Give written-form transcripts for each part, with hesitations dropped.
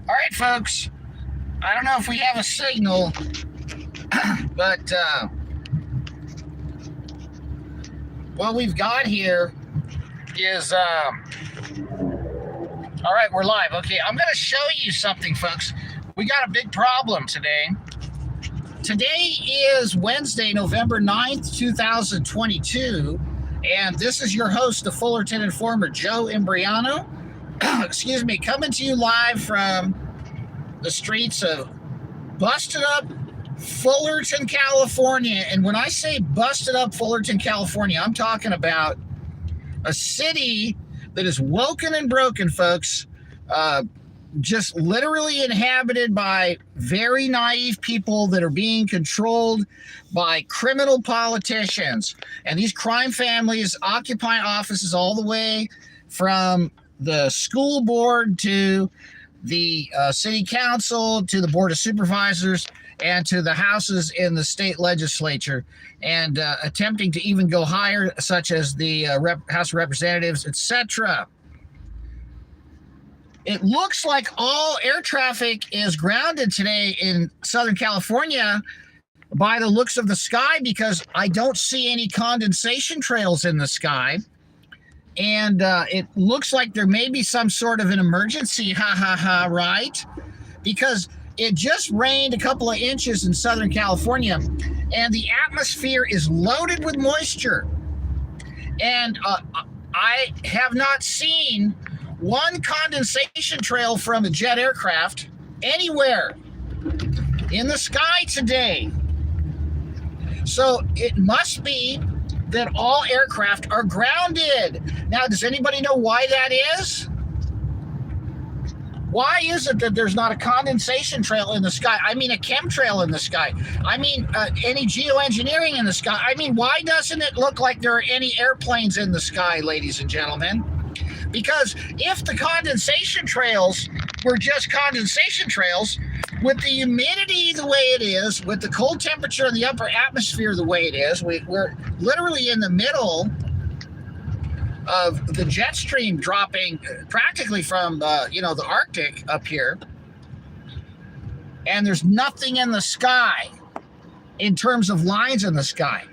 All right, folks. I don't know if we have a signal, but what we've got here is, all right, we're live. Okay, I'm going to show you something, folks. We got a big problem today. Today is Wednesday, November 9th, 2022, and this is your host, the Fullerton Informer, Joe Imbriano. Excuse me, coming to you live from the streets of busted up Fullerton, California. And when I say busted up Fullerton, California, I'm talking about a city that is woken and broken, folks. Just literally inhabited by very naive people that are being controlled by criminal politicians. And these crime families occupy offices all the way from the school board to the city council to the board of supervisors and to the houses in the state legislature, and attempting to even go higher, such as the House of Representatives, etc. It looks like all air traffic is grounded today in Southern California by the looks of the sky, because I don't see any condensation trails in the sky. And it looks like there may be some sort of an emergency, right? Because it just rained a couple of inches in Southern California, and the atmosphere is loaded with moisture. And I have not seen one condensation trail from a jet aircraft anywhere in the sky today. So it must be that all aircraft are grounded. Now, does anybody know why that is? Why is it that there's not a condensation trail in the sky? I mean, a chemtrail in the sky. I mean, any geoengineering in the sky. I mean, why doesn't it look like there are any airplanes in the sky, ladies and gentlemen? Because if the condensation trails were just condensation trails, with the humidity the way it is, with the cold temperature in the upper atmosphere the way it is, we're literally in the middle of the jet stream dropping practically from the Arctic up here, and there's nothing in the sky in terms of lines in the sky.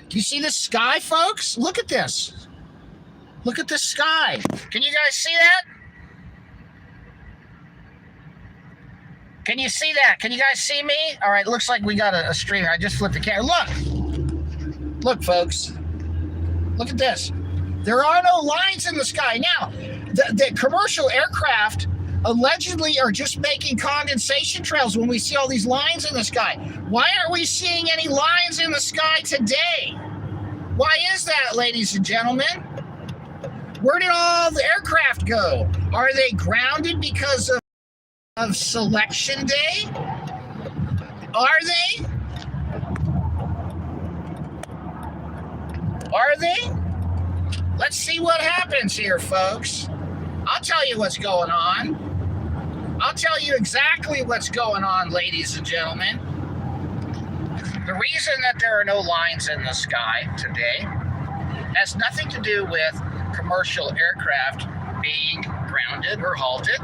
Do you see the sky, folks? Look at this. Look at the sky. Can you guys see that? Can you see that? Can you guys see me? All right, looks like we got a streamer. I just flipped the camera. Look, folks. Look at this. There are no lines in the sky. Now, the commercial aircraft allegedly are just making condensation trails when we see all these lines in the sky. Why aren't we seeing any lines in the sky today? Why is that, ladies and gentlemen? Where did all the aircraft go? Are they grounded because of Selection Day? Are they? Are they? Let's see what happens here, folks. I'll tell you what's going on. I'll tell you exactly what's going on, ladies and gentlemen. The reason that there are no lines in the sky today has nothing to do with commercial aircraft being grounded or halted.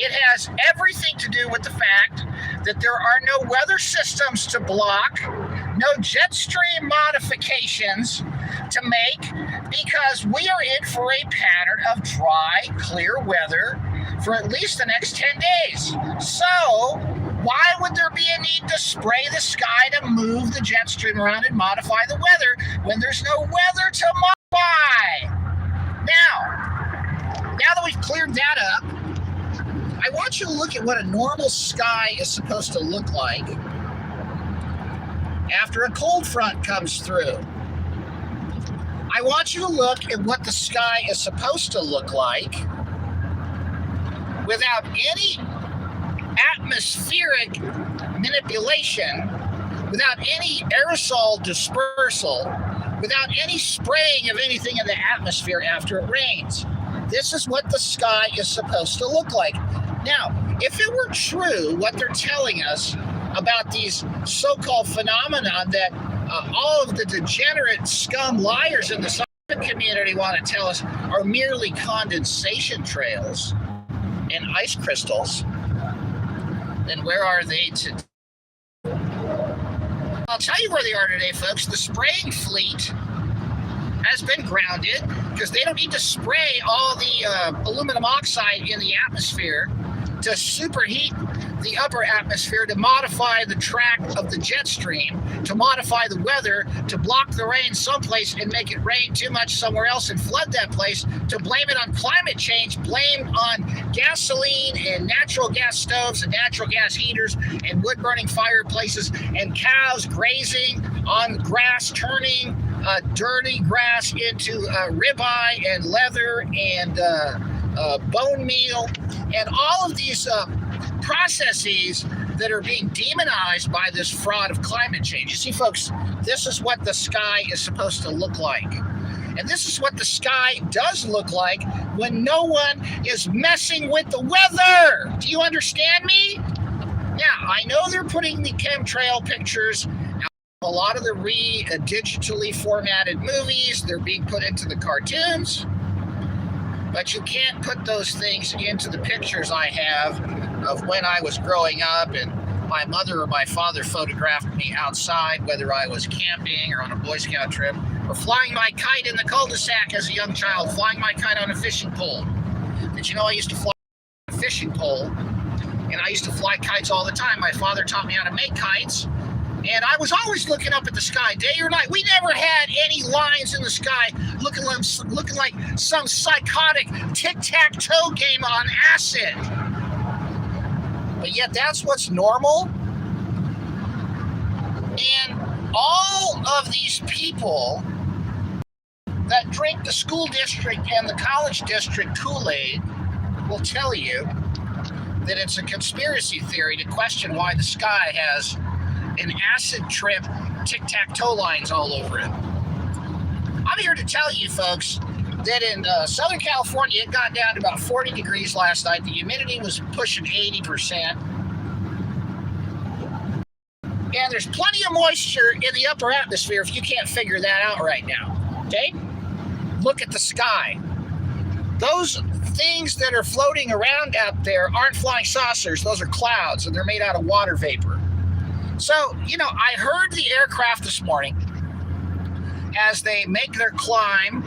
It has everything to do with the fact that there are no weather systems to block, no jet stream modifications to make, because we are in for a pattern of dry, clear weather for at least the next 10 days. So why would there be a need to spray the sky to move the jet stream around and modify the weather when there's no weather to modify? Now that we've cleared that up, I want you to look at what a normal sky is supposed to look like after a cold front comes through. I want you to look at what the sky is supposed to look like without any atmospheric manipulation, without any aerosol dispersal, without any spraying of anything in the atmosphere after it rains. This is what the sky is supposed to look like. Now, if it were true what they're telling us about these so-called phenomena that all of the degenerate scum liars in the scientific community want to tell us are merely condensation trails, and ice crystals. And where are they today? I'll tell you where they are today, folks. The spraying fleet has been grounded because they don't need to spray all the aluminum oxide in the atmosphere to superheat the upper atmosphere, to modify the track of the jet stream, to modify the weather, to block the rain someplace and make it rain too much somewhere else and flood that place, to blame it on climate change, blame on gasoline and natural gas stoves and natural gas heaters and wood-burning fireplaces and cows grazing on grass, turning dirty grass into ribeye and leather and bone meal, and all of these processes that are being demonized by this fraud of climate change. You see, folks, this is what the sky is supposed to look like. And this is what the sky does look like when no one is messing with the weather. Do you understand me? Yeah, I know they're putting the chemtrail pictures out. A lot of the digitally formatted movies, they're being put into the cartoons. But you can't put those things into the pictures I have of when I was growing up and my mother or my father photographed me outside, whether I was camping or on a Boy Scout trip, or flying my kite in the cul-de-sac as a young child, flying my kite on a fishing pole. Did you know I used to fly on a fishing pole? And I used to fly kites all the time. My father taught me how to make kites. And I was always looking up at the sky, day or night. We never had any lines in the sky looking like some psychotic tic-tac-toe game on acid. But yet that's what's normal. And all of these people that drink the school district and the college district Kool-Aid will tell you that it's a conspiracy theory to question why the sky has an acid trip tic-tac-toe lines all over it. I'm here to tell you, folks, that in Southern California, it got down to about 40 degrees last night. The humidity was pushing 80%. And there's plenty of moisture in the upper atmosphere if you can't figure that out right now, okay? Look at the sky. Those things that are floating around out there aren't flying saucers. Those are clouds, and they're made out of water vapor. So, you know, I heard the aircraft this morning as they make their climb,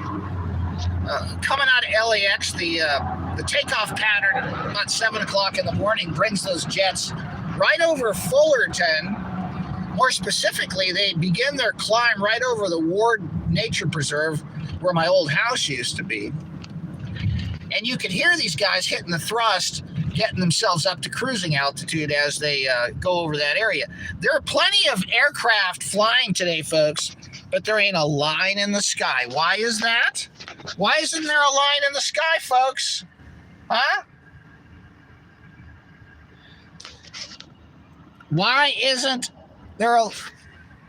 coming out of LAX. The takeoff pattern about 7 o'clock in the morning brings those jets right over Fullerton. More specifically, they begin their climb right over the Ward Nature Preserve where my old house used to be. And you could hear these guys hitting the thrust, getting themselves up to cruising altitude as they go over that area. There are plenty of aircraft flying today, folks, but there ain't a line in the sky. Why is that? Why isn't there a line in the sky, folks? Huh? Why isn't there a...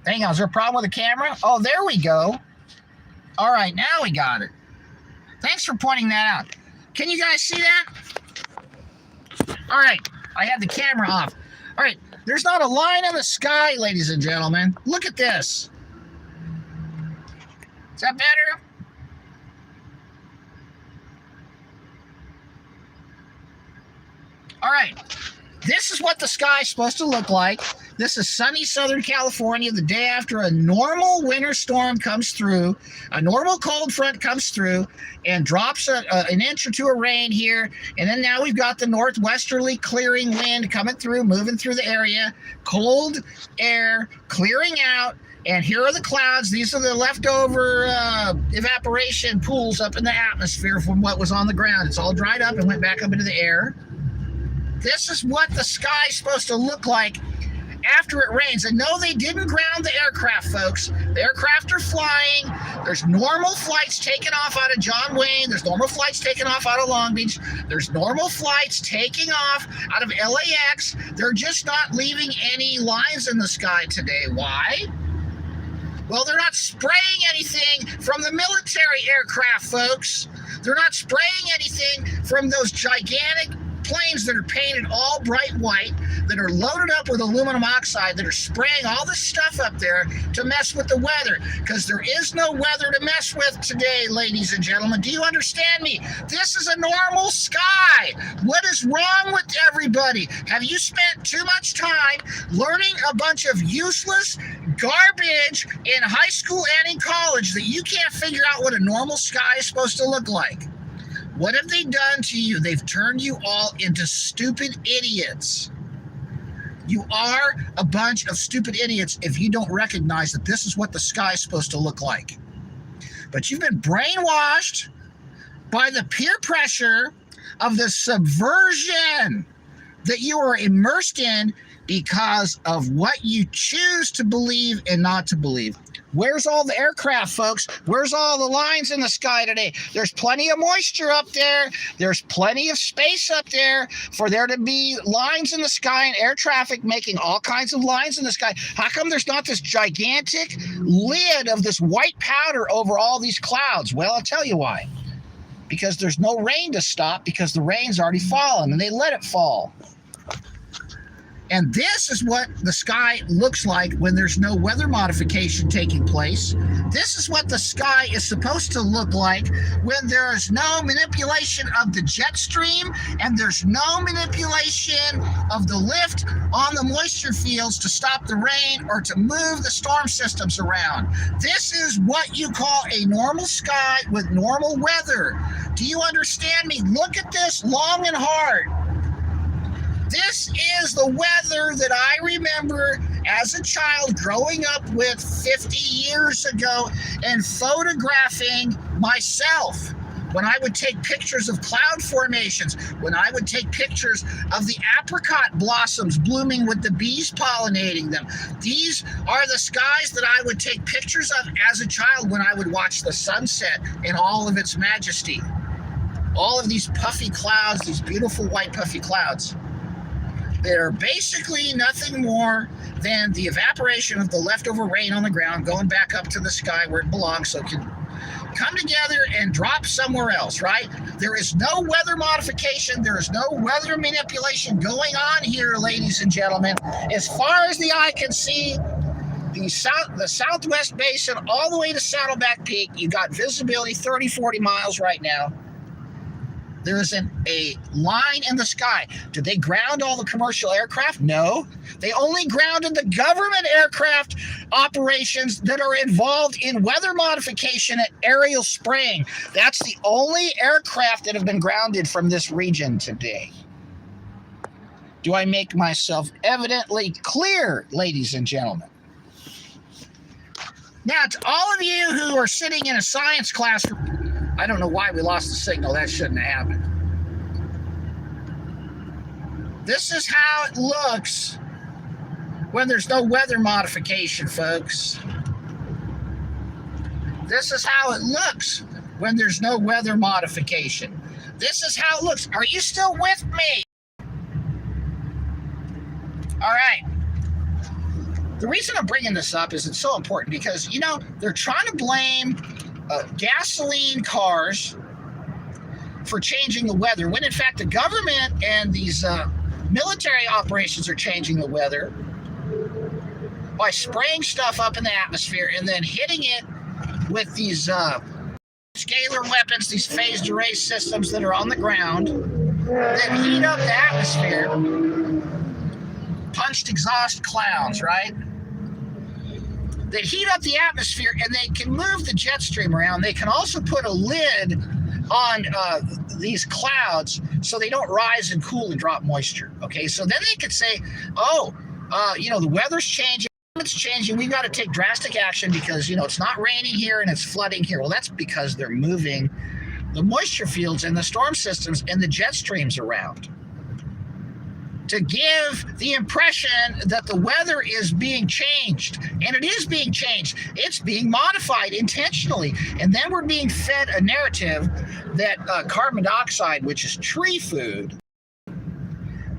Hang on, is there a problem with the camera? Oh, there we go. All right, now we got it. Thanks for pointing that out. Can you guys see that? All right, I had the camera off. All right, there's not a line in the sky, ladies and gentlemen. Look at this. Is that better? All right, this is what the sky's supposed to look like. This is sunny Southern California the day after a normal winter storm comes through, a normal cold front comes through and drops an inch or two of rain here. And then now we've got the northwesterly clearing wind coming through, moving through the area, cold air clearing out. And here are the clouds. These are the leftover evaporation pools up in the atmosphere from what was on the ground. It's all dried up and went back up into the air. This is what the sky's supposed to look like after it rains. And no, they didn't ground the aircraft, folks. The aircraft are flying. There's normal flights taking off out of John Wayne. There's normal flights taking off out of Long Beach. There's normal flights taking off out of LAX. They're just not leaving any lines in the sky today. Why? Well, they're not spraying anything from the military aircraft, folks. They're not spraying anything from those gigantic planes that are painted all bright white, that are loaded up with aluminum oxide, that are spraying all this stuff up there to mess with the weather, because there is no weather to mess with today, ladies and gentlemen. Do you understand me? This is a normal sky. What is wrong with everybody? Have you spent too much time learning a bunch of useless garbage in high school and in college that you can't figure out what a normal sky is supposed to look like? What have they done to you? They've turned you all into stupid idiots. You are a bunch of stupid idiots if you don't recognize that this is what the sky is supposed to look like. But you've been brainwashed by the peer pressure of the subversion that you are immersed in because of what you choose to believe and not to believe. Where's all the aircraft, folks? Where's all the lines in the sky today? There's plenty of moisture up there. There's plenty of space up there for there to be lines in the sky and air traffic making all kinds of lines in the sky. How come there's not this gigantic lid of this white powder over all these clouds? Well, I'll tell you why. Because there's no rain to stop, because the rain's already fallen and they let it fall. And this is what the sky looks like when there's no weather modification taking place. This is what the sky is supposed to look like when there is no manipulation of the jet stream and there's no manipulation of the lift on the moisture fields to stop the rain or to move the storm systems around. This is what you call a normal sky with normal weather. Do you understand me? Look at this long and hard. This is the weather that I remember as a child growing up with 50 years ago and photographing myself. When I would take pictures of cloud formations, when I would take pictures of the apricot blossoms blooming with the bees pollinating them. These are the skies that I would take pictures of as a child when I would watch the sunset in all of its majesty. All of these puffy clouds, these beautiful white puffy clouds. They're basically nothing more than the evaporation of the leftover rain on the ground going back up to the sky where it belongs so it can come together and drop somewhere else, right? There is no weather modification. There is no weather manipulation going on here, ladies and gentlemen. As far as the eye can see, the Southwest Basin all the way to Saddleback Peak, you got visibility 30, 40 miles right now. There isn't a line in the sky. Did they ground all the commercial aircraft? No. They only grounded the government aircraft operations that are involved in weather modification and aerial spraying. That's the only aircraft that have been grounded from this region today. Do I make myself evidently clear, ladies and gentlemen? Now, to all of you who are sitting in a science class, I don't know why we lost the signal. That shouldn't have happened. This is how it looks when there's no weather modification, folks. This is how it looks when there's no weather modification. This is how it looks. Are you still with me? All right. The reason I'm bringing this up is it's so important because, you know, they're trying to blame gasoline cars for changing the weather, when in fact the government and these military operations are changing the weather by spraying stuff up in the atmosphere and then hitting it with these scalar weapons, these phased array systems that are on the ground that heat up the atmosphere. Punched exhaust clouds, right? They heat up the atmosphere and they can move the jet stream around. They can also put a lid on these clouds so they don't rise and cool and drop moisture. Okay, so then they could say, oh, you know, the weather's changing, it's changing. We've got to take drastic action because, you know, it's not raining here and it's flooding here. Well, that's because they're moving the moisture fields and the storm systems and the jet streams around to give the impression that the weather is being changed. And it is being changed. It's being modified intentionally. And then we're being fed a narrative that carbon dioxide, which is tree food,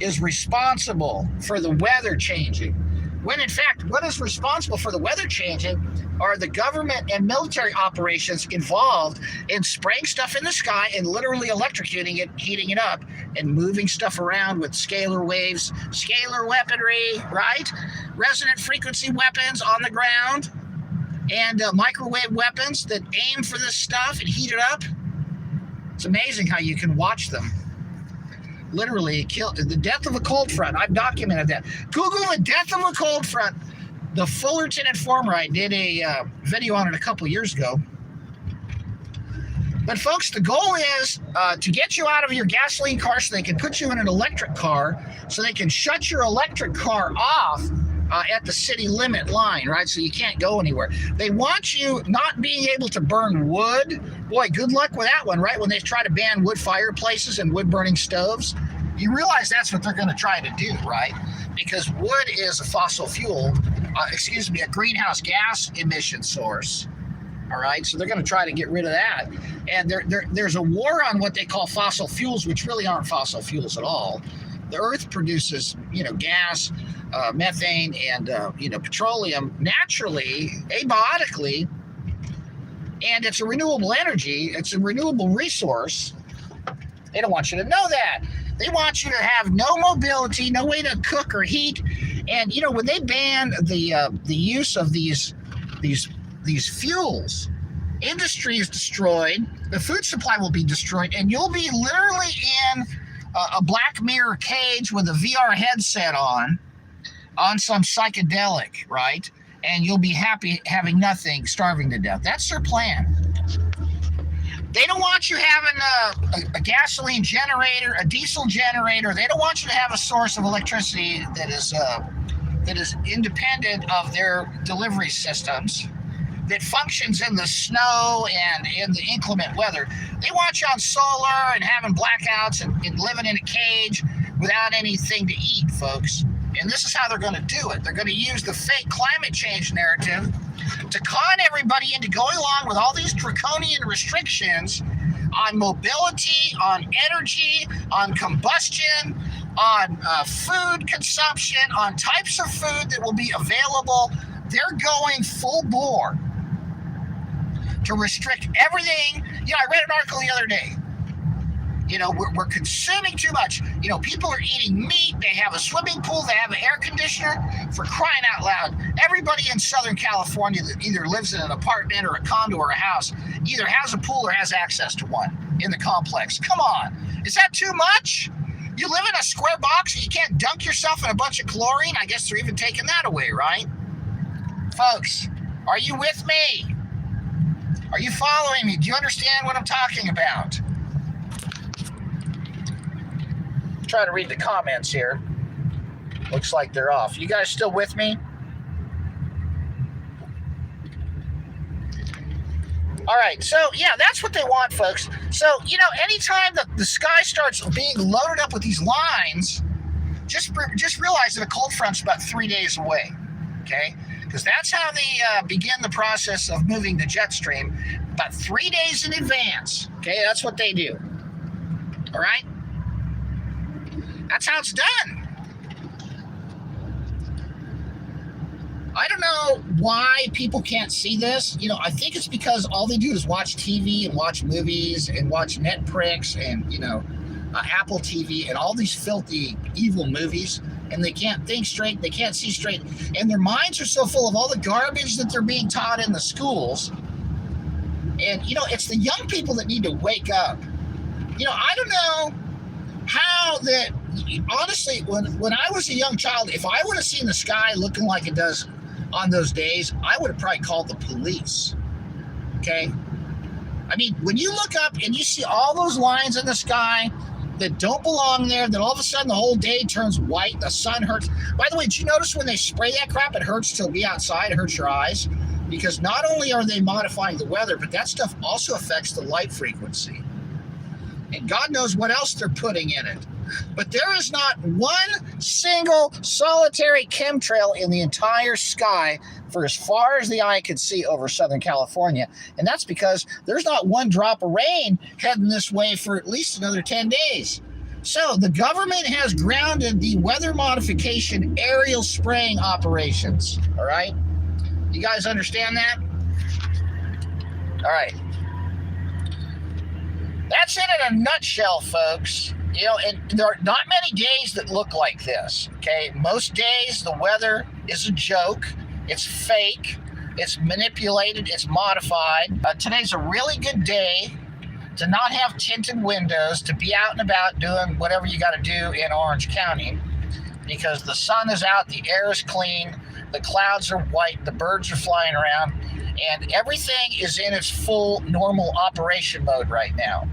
is responsible for the weather changing. when in fact, what is responsible for the weather changing are the government and military operations involved in spraying stuff in the sky and literally electrocuting it, heating it up, and moving stuff around with scalar waves, scalar weaponry, right? Resonant frequency weapons on the ground, and microwave weapons that aim for this stuff and heat it up. It's amazing how you can watch them. Literally kill the death of a cold front. I've documented that. Google the death of a cold front. The Fullerton Informer, I did a video on it a couple years ago. But folks, the goal is to get you out of your gasoline car so they can put you in an electric car, so they can shut your electric car off at the city limit line, right? So you can't go anywhere. They want you not being able to burn wood. Boy, good luck with that one, right? When they try to ban wood fireplaces and wood burning stoves, you realize that's what they're going to try to do, right? Because wood is a fossil fuel, a greenhouse gas emission source. All right, so they're going to try to get rid of that. And there's a war on what they call fossil fuels, which really aren't fossil fuels at all. The Earth produces, gas, methane, and petroleum naturally, abiotically, and it's a renewable energy. It's a renewable resource. They don't want you to know that. They want you to have no mobility, no way to cook or heat. And when they ban the use of these fuels, industry is destroyed. The food supply will be destroyed, and you'll be literally in a Black Mirror cage with a VR headset on some psychedelic, right? And you'll be happy having nothing, starving to death. That's their plan. They don't want you having a gasoline generator, a diesel generator. They don't want you to have a source of electricity that is independent of their delivery systems, that functions in the snow and in the inclement weather. They want you on solar and having blackouts and living in a cage without anything to eat, folks. And this is how they're going to do it. They're going to use the fake climate change narrative to con everybody into going along with all these draconian restrictions on mobility, on energy, on combustion, on food consumption, on types of food that will be available. They're going full bore to restrict everything. I read an article the other day. We're consuming too much. People are eating meat. They have a swimming pool. They have an air conditioner. For crying out loud, everybody in Southern California that either lives in an apartment or a condo or a house either has a pool or has access to one in the complex. Come on. Is that too much? You live in a square box and you can't dunk yourself in a bunch of chlorine? I guess they're even taking that away, right? Folks, are you with me? Are you following me? Do you understand what I'm talking about? Try to read the comments here. Looks like they're off. You guys still with me? All right, so yeah, that's what they want, folks. So, anytime that the sky starts being loaded up with these lines, just realize that a cold front's about 3 days away, okay? Because that's how they begin the process of moving the jet stream, about 3 days in advance, okay? That's what they do, all right? That's how it's done. I don't know why people can't see this. I think it's because all they do is watch TV and watch movies and watch Netflix and, Apple TV and all these filthy, evil movies. And they can't think straight. They can't see straight. And their minds are so full of all the garbage that they're being taught in the schools. And, it's the young people that need to wake up. I don't know how that, honestly, when I was a young child, if I would have seen the sky looking like it does on those days, I would have probably called the police, okay? I mean, when you look up and you see all those lines in the sky that don't belong there, then all of a sudden the whole day turns white, the sun hurts. By the way, did you notice when they spray that crap, it hurts to be outside, it hurts your eyes? Because not only are they modifying the weather, but that stuff also affects the light frequency. And God knows what else they're putting in it. But there is not one single solitary chemtrail in the entire sky for as far as the eye can see over Southern California. And that's because there's not one drop of rain heading this way for at least another 10 days. So the government has grounded the weather modification aerial spraying operations. All right. You guys understand that? All right. That's it in a nutshell, folks. You know, and there are not many days that look like this, okay? Most days the weather is a joke. It's fake. It's manipulated. It's modified. Today's a really good day to not have tinted windows, to be out and about doing whatever you got to do in Orange County, because the sun is out, the air is clean, the clouds are white, the birds are flying around, and everything is in its full normal operation mode right now.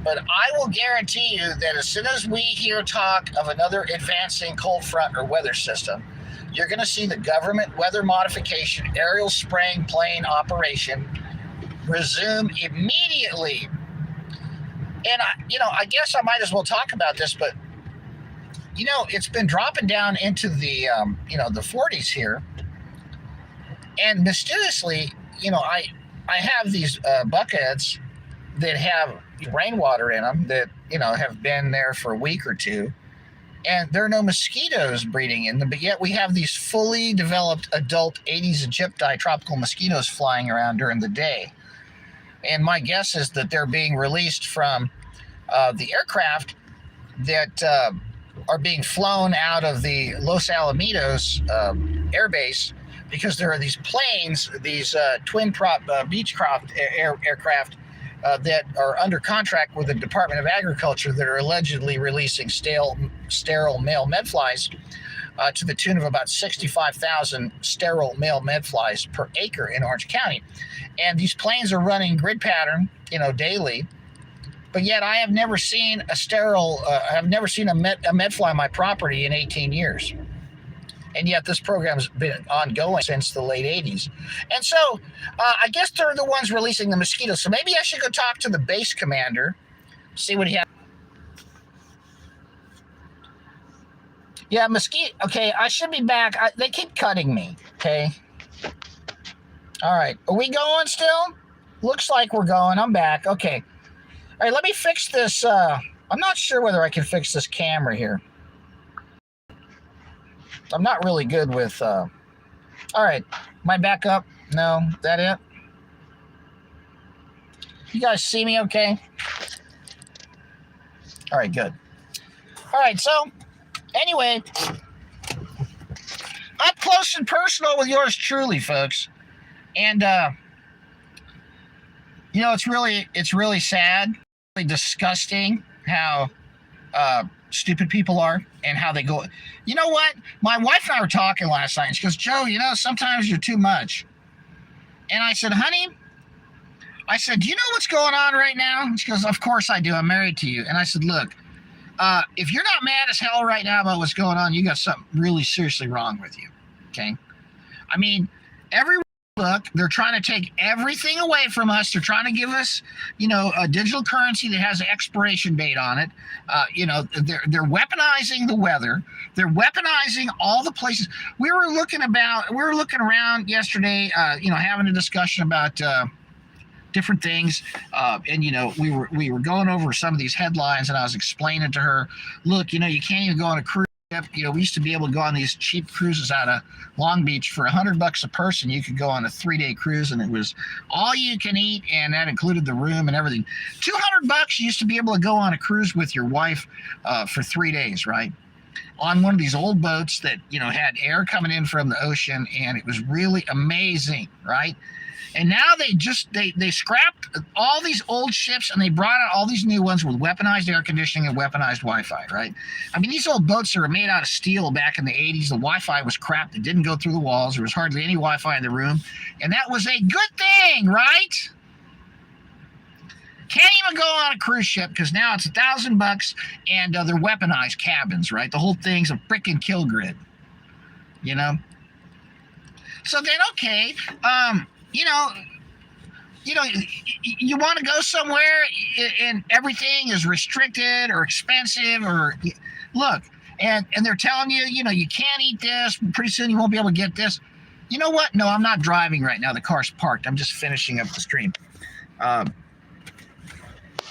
But I will guarantee you that as soon as we hear talk of another advancing cold front or weather system, you're going to see the government weather modification aerial spraying plane operation resume immediately. And I guess I might as well talk about this, but it's been dropping down into the the 40s here, and mysteriously, I have these buckets that have rainwater in them that have been there for a week or two, and there are no mosquitoes breeding in them, but yet we have these fully developed adult Aedes aegypti tropical mosquitoes flying around during the day. And my guess is that they're being released from the aircraft that are being flown out of the Los Alamitos air base, because there are these planes, these twin prop Beechcraft aircraft that are under contract with the Department of Agriculture that are allegedly releasing sterile male medflies to the tune of about 65,000 sterile male medflies per acre in Orange County. And these planes are running grid pattern, daily. But yet I have never seen a medfly on my property in 18 years. And yet this program's been ongoing since the late 80s. And so I guess they're the ones releasing the mosquitoes. So maybe I should go talk to the base commander, see what he has. Yeah, mosquito. Okay, I should be back. They keep cutting me. Okay. All right. Are we going still? Looks like we're going. I'm back. Okay. All right, let me fix this. I'm not sure whether I can fix this camera here. I'm not really good with... All right. Am I back up? No. Is that it? You guys see me okay? All right, good. All right, so... Anyway, up close and personal with yours truly, folks. And it's really sad, really disgusting how stupid people are and how they go. You know what? My wife and I were talking last night, and she goes, "Joe, sometimes you're too much." And I said, "Honey," I said, "Do you know what's going on right now?" And she goes, "Of course I do. I'm married to you." And I said, "Look, if you're not mad as hell right now about what's going on, you got something really seriously wrong with you, okay? I mean, they're trying to take everything away from us. They're trying to give us, a digital currency that has an expiration date on it. They're weaponizing the weather. They're weaponizing all the places. We were looking around yesterday, having a discussion about different things, and we were going over some of these headlines, and I was explaining to her, look, you can't even go on a cruise ship. We used to be able to go on these cheap cruises out of Long Beach for $100 a person. You could go on a 3-day cruise, and it was all you can eat, and that included the room and everything. $200 you used to be able to go on a cruise with your wife for 3 days, right? On one of these old boats that had air coming in from the ocean, and it was really amazing, right? And now they scrapped all these old ships, and they brought out all these new ones with weaponized air conditioning and weaponized Wi-Fi, right? I mean, these old boats that were made out of steel back in the 80s, the Wi-Fi was crap. It didn't go through the walls. There was hardly any Wi-Fi in the room. And that was a good thing, right? Can't even go on a cruise ship because now it's $1,000 and they're weaponized cabins, right? The whole thing's a freaking kill grid, So then, okay, you want to go somewhere and everything is restricted or expensive, or look, and they're telling you, you can't eat this. Pretty soon you won't be able to get this. You know what? No, I'm not driving right now. The car's parked. I'm just finishing up the stream.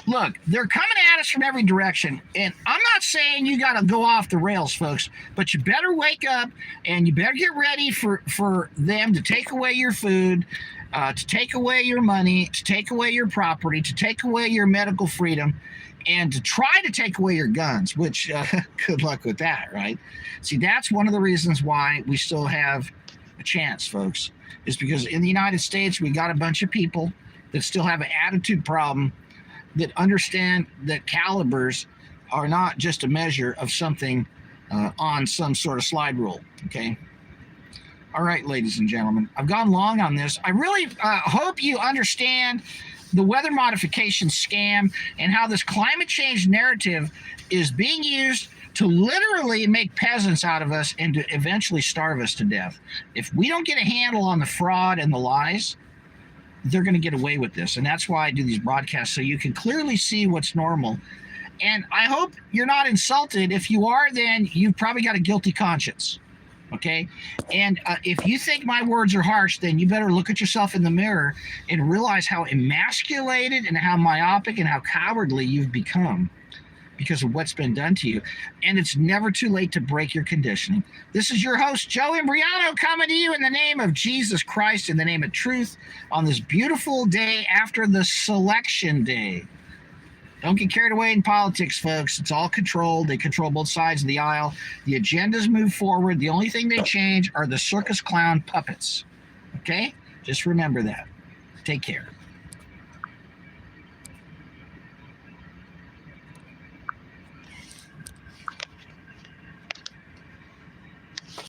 Look, they're coming at us from every direction, and I'm not saying you got to go off the rails, folks, but you better wake up and you better get ready for them to take away your food, to take away your money, to take away your property, to take away your medical freedom, and to try to take away your guns, which good luck with that, right? See, that's one of the reasons why we still have a chance, folks, is because in the United States, we got a bunch of people that still have an attitude problem, that understand that calibers are not just a measure of something on some sort of slide rule, okay? All right, ladies and gentlemen, I've gone long on this. I really hope you understand the weather modification scam and how this climate change narrative is being used to literally make peasants out of us and to eventually starve us to death. If we don't get a handle on the fraud and the lies, they're going to get away with this. And that's why I do these broadcasts, so you can clearly see what's normal. And I hope you're not insulted. If you are, then you've probably got a guilty conscience. Okay? And if you think my words are harsh, then you better look at yourself in the mirror and realize how emasculated and how myopic and how cowardly you've become because of what's been done to you. And it's never too late to break your conditioning. This is your host, Joe Imbriano, coming to you in the name of Jesus Christ, in the name of truth, on this beautiful day after the selection day. Don't get carried away in politics, folks. It's all controlled. They control both sides of the aisle. The agendas move forward. The only thing they change are the circus clown puppets. Okay? Just remember that. Take care.